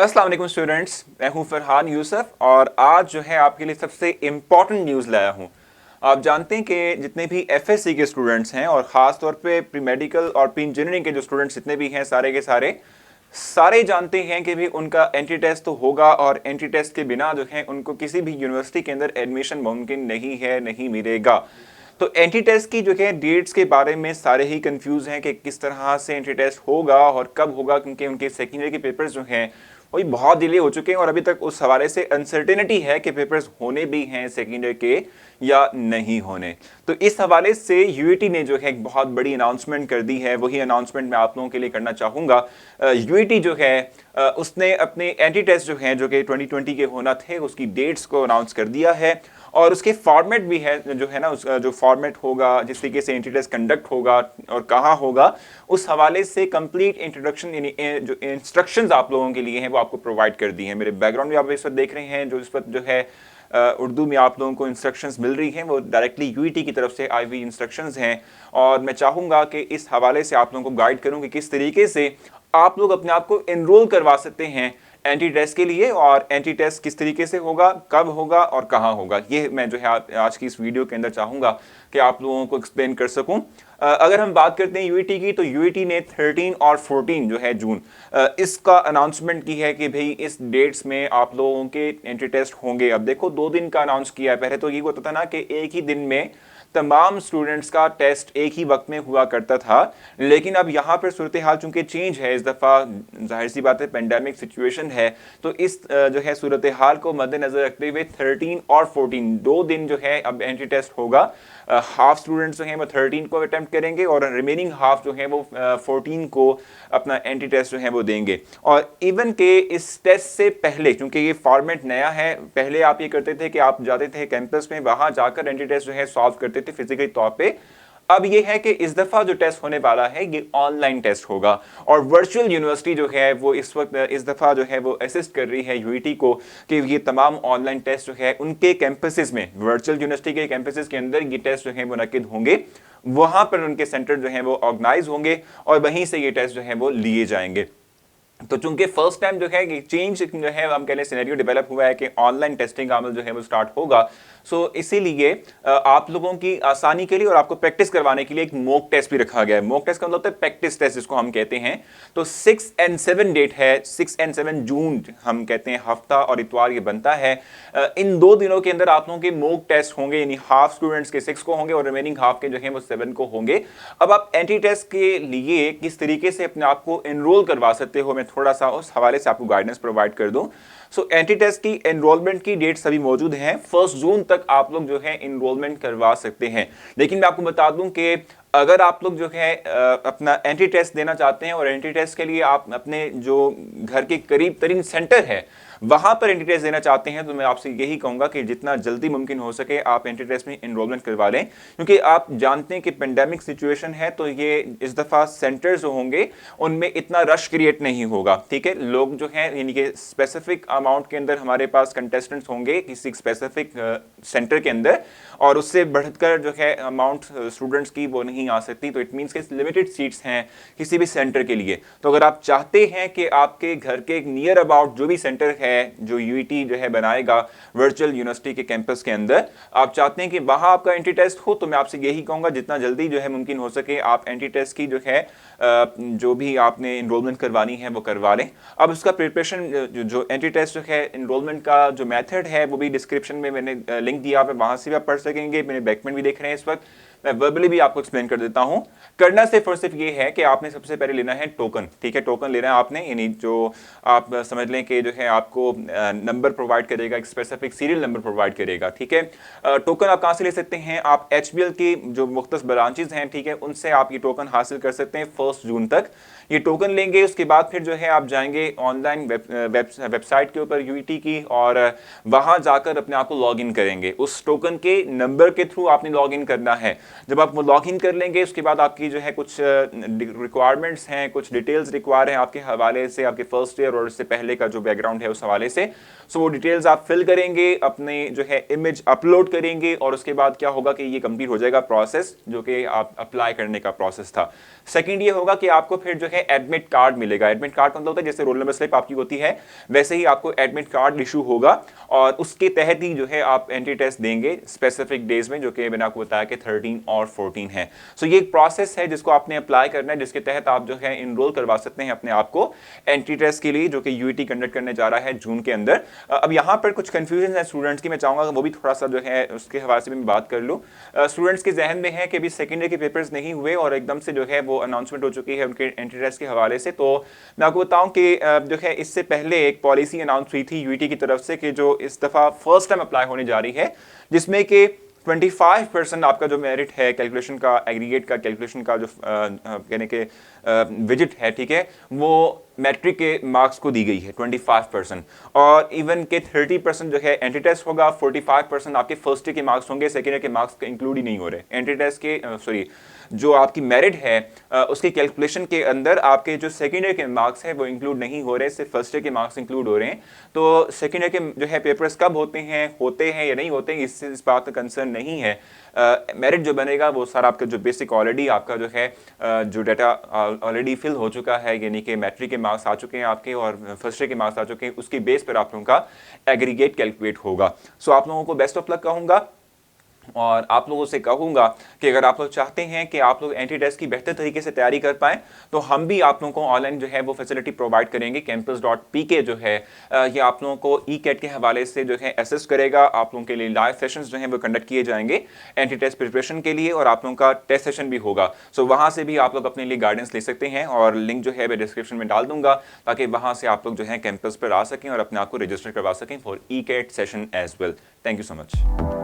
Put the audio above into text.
अस्सलाम वालेकुम स्टूडेंट्स, मैं हूं फरहान यूसुफ और आज जो है आपके लिए सबसे इम्पॉर्टेंट न्यूज़ लाया हूं। आप जानते हैं कि जितने भी एफएससी के स्टूडेंट्स हैं और ख़ास तौर पे प्री मेडिकल और प्री इंजीनियरिंग के जो स्टूडेंट्स जितने भी हैं सारे के सारे जानते हैं कि भी उनका एंट्री टेस्ट तो होगा और एंट्री टेस्ट के बिना जो है उनको किसी भी यूनिवर्सिटी के अंदर एडमिशन मुमकिन नहीं है, नहीं मिलेगा। तो एंट्री टेस्ट की जो है डेट्स के बारे में सारे ही कंफ्यूज हैं कि किस तरह से एंट्री टेस्ट होगा और कब होगा, क्योंकि उनके सेकेंडरी के पेपर्स जो हैं वही बहुत डिले हो चुके हैं और अभी तक उस हवाले से अनसर्टेनिटी है कि पेपर्स होने भी हैं सेकेंडरी के या नहीं होने। तो इस हवाले से यूईटी ने जो है एक बहुत बड़ी अनाउंसमेंट कर दी है, वही अनाउंसमेंट मैं आप लोगों के लिए करना चाहूँगा। यूईटी जो है उसने अपने एंट्री टेस्ट जो हैं जो कि 2020 के होना थे उसकी डेट्स को अनाउंस कर दिया है और उसके फॉर्मेट भी है जो है ना, उसका जो फॉर्मेट होगा, जिस तरीके से एंट्री टेस्ट कंडक्ट होगा और कहाँ होगा, उस हवाले से कंप्लीट इंट्रोडक्शन यानी जो इंस्ट्रक्शंस आप लोगों के लिए हैं वो आपको प्रोवाइड कर दी हैं। मेरे बैकग्राउंड में आप इस वक्त देख रहे हैं जो इस वक्त जो है उर्दू में आप लोगों को इंस्ट्रक्शंस मिल रही हैं वो डायरेक्टली यूईटी की तरफ से आई हुई इंस्ट्रक्शंस हैं और मैं चाहूँगा कि इस हवाले से आप लोगों को गाइड करूँ कि किस तरीके से आप लोग अपने आप को एनरोल करवा सकते हैं एंट्री टेस्ट के लिए और एंट्री टेस्ट किस तरीके से होगा, कब होगा और कहाँ होगा। ये मैं जो है आज की इस वीडियो के अंदर चाहूँगा कि आप लोगों को एक्सप्लेन कर सकूँ। अगर हम बात करते हैं यूईटी की, तो यूईटी ने 13 और 14 जो है जून इसका अनाउंसमेंट की है कि भाई इस डेट्स में आप लोगों के एंट्री टेस्ट होंगे। अब देखो 2 दिन का अनाउंस किया है, पहले तो ये होता था ना कि एक ही दिन में तमाम स्टूडेंट्स का टेस्ट एक ही वक्त में हुआ करता था, लेकिन अब यहाँ पर सूरत हाल चूंकि चेंज है, इस दफ़ा जाहिर सी बात है पेंडेमिक सिचुएशन है, तो इस जो है सूरत हाल को मद्देनजर रखते हुए 13 और 14 2 दिन जो है अब एंट्री टेस्ट होगा। हाफ स्टूडेंट्स जो हैं वो 13 को अटेम्प्ट करेंगे और रिमेनिंग हाफ जो है वो 14 को अपना एंट्री टेस्ट जो है वो देंगे। और इवन के इस टेस्ट से पहले, क्योंकि ये फॉर्मेट नया है, पहले आप ये करते थे कि आप जाते थे कैंपस में, वहां जाकर एंट्री टेस्ट जो है सॉल्व करते थे फिजिकली तौर पे। अब ये है कि इस दफा जो टेस्ट होने वाला है ये ऑनलाइन टेस्ट होगा और वर्चुअल यूनिवर्सिटी जो है वो इस वक्त इस दफा जो है वो असिस्ट कर रही है यूईटी को कि ये तमाम ऑनलाइन टेस्ट जो है उनके कैंपसेस में, वर्चुअल यूनिवर्सिटी के कैंपसेस के अंदर ये टेस्ट जो है मुनक्किद होंगे, वहां पर उनके सेंटर जो है वो ऑर्गेनाइज होंगे और वहीं से ये टेस्ट जो है वो लिए जाएंगे। तो चूंकि फर्स्ट टाइम जो है चेंज जो है हम कह लें सिनेरियो डेवलप हुआ है कि ऑनलाइन टेस्टिंग का अमल जो है वो स्टार्ट होगा, सो इसीलिए आप लोगों की आसानी के लिए और आपको प्रैक्टिस करवाने के लिए एक मॉक टेस्ट भी रखा गया है। मॉक टेस्ट का मतलब होता है प्रैक्टिस टेस्ट जिसको हम कहते हैं। तो 6 और 7 डेट है, 6 और 7 जून हम कहते हैं, हफ्ता और इतवार ये बनता है। इन 2 दिनों के अंदर आप लोगों के मॉक टेस्ट होंगे, यानी हाफ स्टूडेंट्स के 6 को होंगे और रिमेनिंग हाफ के जो है वो 7 को होंगे। अब आप एंट्री टेस्ट के लिए किस तरीके से अपने आप को एनरोल करवा सकते हो, मैं थोड़ा सा उस हवाले से आपको गाइडेंस प्रोवाइड कर दूं। सो एंट्री टेस्ट की एनरोलमेंट की डेट सभी मौजूद हैं, 1 जून तक आप लोग जो है एनरोलमेंट करवा सकते हैं। लेकिन मैं आपको बता दूं कि अगर आप लोग जो है अपना एंट्री टेस्ट देना चाहते हैं और एंट्री टेस्ट के लिए आप अपने जो घर के करीब तरीन सेंटर है वहां पर एंट्री टेस्ट देना चाहते हैं, तो मैं आपसे यही कहूंगा कि जितना जल्दी मुमकिन हो सके आप एंट्री टेस्ट में एनरोलमेंट करवा लें, क्योंकि आप जानते हैं कि पेंडेमिक सिचुएशन है, तो ये इस दफा सेंटर्स जो होंगे उनमें इतना रश क्रिएट नहीं होगा। ठीक है, लोग जो हैं यानी कि स्पेसिफिक अमाउंट के अंदर हमारे पास कंटेस्टेंट्स होंगे किसी स्पेसिफिक सेंटर के अंदर और उससे बढ़कर जो है अमाउंट स्टूडेंट्स की वो नहीं आ सकती। तो इट मीन्स के लिमिटेड सीट्स हैं किसी भी सेंटर के लिए। तो अगर आप चाहते हैं कि आपके घर के नियर अबाउट जो भी सेंटर है जो यूईटी जो है बनाएगा वर्चुअल यूनिवर्सिटी के कैंपस के अंदर, आप चाहते हैं कि वहां आपका एंट्री टेस्ट हो, तो मैं आपसे यही कहूंगा जितना जल्दी जो है मुमकिन हो सके आप एंट्री टेस्ट की जो है जो भी आपने एनरोलमेंट करवानी है वो करवा लें। अब उसका प्रिपरेशन जो एंट्री टेस्ट जो है एनरोलमेंट का जो मेथड है वो भी डिस्क्रिप्शन में मैंने लिंक दिया है, वहां से भी आप पढ़ सकेंगे। मेरे बैकमेंट भी देख रहे हैं इस वक्त, मैं वर्बली भी आपको एक्सप्लेन कर देता हूं। करना सिर्फ और सिर्फ ये है कि आपने सबसे पहले लेना है टोकन। ठीक है, टोकन लेना है आपने, यानी जो आप समझ लें कि जो है आपको नंबर प्रोवाइड करेगा, एक स्पेसिफिक सीरियल नंबर प्रोवाइड करेगा। ठीक है, टोकन आप कहां से ले सकते हैं, आप एचबीएल की जो मुख्तलिफ ब्रांचेज हैं, ठीक है, उनसे आप ये टोकन हासिल कर सकते हैं 1 जून तक। ये टोकन लेंगे, उसके बाद फिर जो है आप जाएंगे ऑनलाइन वेबसाइट के ऊपर यूईटी की और वहां जाकर अपने आप को लॉग इन करेंगे। उस टोकन के नंबर के थ्रू आपने लॉग इन करना है। जब आप लॉग इन कर लेंगे उसके बाद आपकी जो है कुछ रिक्वायरमेंट्स हैं, कुछ डिटेल्स रिक्वायर हैं आपके हवाले से, आपके फर्स्ट ईयर और इससे पहले का जो बैकग्राउंड है उस हवाले से। सो वो डिटेल्स आप फिल करेंगे, अपने जो है इमेज अपलोड करेंगे और उसके बाद क्या होगा कि ये कंप्लीट हो जाएगा प्रोसेस जो कि आप अप्लाई करने का प्रोसेस था। सेकंड ये होगा कि आपको फिर जो है एडमिट कार्ड मिलेगा। एडमिट कार्ड मतलब होता है जैसे रोल नंबर स्लिप आपकी होती है वैसे ही आपको एडमिट कार्ड इशू होगा और उसके तहत ही जो है आप एंट्री टेस्ट देंगे स्पेसिफिक डेज में, जो कि मैंने आपको बताया कि 13 और 14 है। सो ये एक प्रोसेस है जिसको आपने अप्लाई करना है, जिसके तहत आप जो है इनरोल करवा सकते हैं अपने आप को एंट्री टेस्ट के लिए, जो कि यूईटी कंडक्ट करने जा रहा है जून के अंदर। अब यहाँ पर कुछ कंफ्यूजन है स्टूडेंट्स की, मैं चाहूंगा वो भी थोड़ा सा जो है उसके हवाले से भी मैं बात कर लूँ। स्टूडेंट्स के जहन में है कि अभी सेकेंड ईयर के पेपर्स नहीं हुए और एकदम से जो है वो अनाउंसमेंट हो चुकी है उनके एंट्री टेस्ट के हवाले से। तो मैं आपको बताऊं कि जो है इससे पहले एक पॉलिसी अनाउंस हुई थी यूईटी की तरफ से कि जो इस दफा फर्स्ट टाइम अप्लाई होने जा रही है, जिसमें कि 25% आपका जो मेरिट है कैलकुलेशन का, एग्रीगेट का कैलकुलेशन का जो कहने के विजिट है, ठीक है, वो मैट्रिक के मार्क्स को दी गई है 25%। और इवन के 30% जो है एंट्री टेस्ट होगा, 45% आपके फर्स्ट ईयर के मार्क्स होंगे, सेकेंड ईयर के मार्क्स इंक्लूड ही नहीं हो रहे एंट्री टेस्ट के। सॉरी, जो आपकी मेरिट है उसके कैलकुलेशन के अंदर आपके जो सेकेंड ईयर के मार्क्स है वो इंक्लूड नहीं हो रहे, सिर्फ फर्स्ट ईयर के मार्क्स इंक्लूड हो रहे हैं। तो सेकेंड ईयर के जो है पेपर्स कब होते हैं या नहीं होते हैं, इससे इस बात का कंसर्न नहीं है। मेरिट जो बनेगा वो सारा आपका जो बेसिक ऑलरेडी आपका जो है जो डाटा ऑलरेडी फिल हो चुका है, यानी कि मैट्रिक के मार्क्स आ चुके हैं आपके और फर्स्ट ईयर के मार्क्स आ चुके हैं, उसके बेस पर आप लोगों का एग्रीगेट कैलकुलेट होगा। सो आप लोगों को बेस्ट ऑफ लक कहूँगा और आप लोगों से कहूंगा कि अगर आप लोग चाहते हैं कि आप लोग एंट्री टेस्ट की बेहतर तरीके से तैयारी कर पाएं तो हम भी आप लोगों को ऑनलाइन जो है वो फैसिलिटी प्रोवाइड करेंगे। campus.pk जो है ये आप लोगों को ई-कैट के हवाले से जो है असिस्ट करेगा। आप लोगों के लिए लाइव सेशंस जो हैं वो कंडक्ट किए जाएंगे एंट्री टेस्ट प्रिपरेशन के लिए और आप लोगों का टेस्ट सेशन भी होगा। सो वहाँ से भी आप लोग अपने लिए गाइडेंस ले सकते हैं और लिंक जो है मैं डिस्क्रिप्शन में डाल दूंगा ताकि वहाँ से आप लोग जो है कैंपस पर आ सकें और अपने आप को रजिस्टर करवा सकें for E CAT session as well. Thank you so much.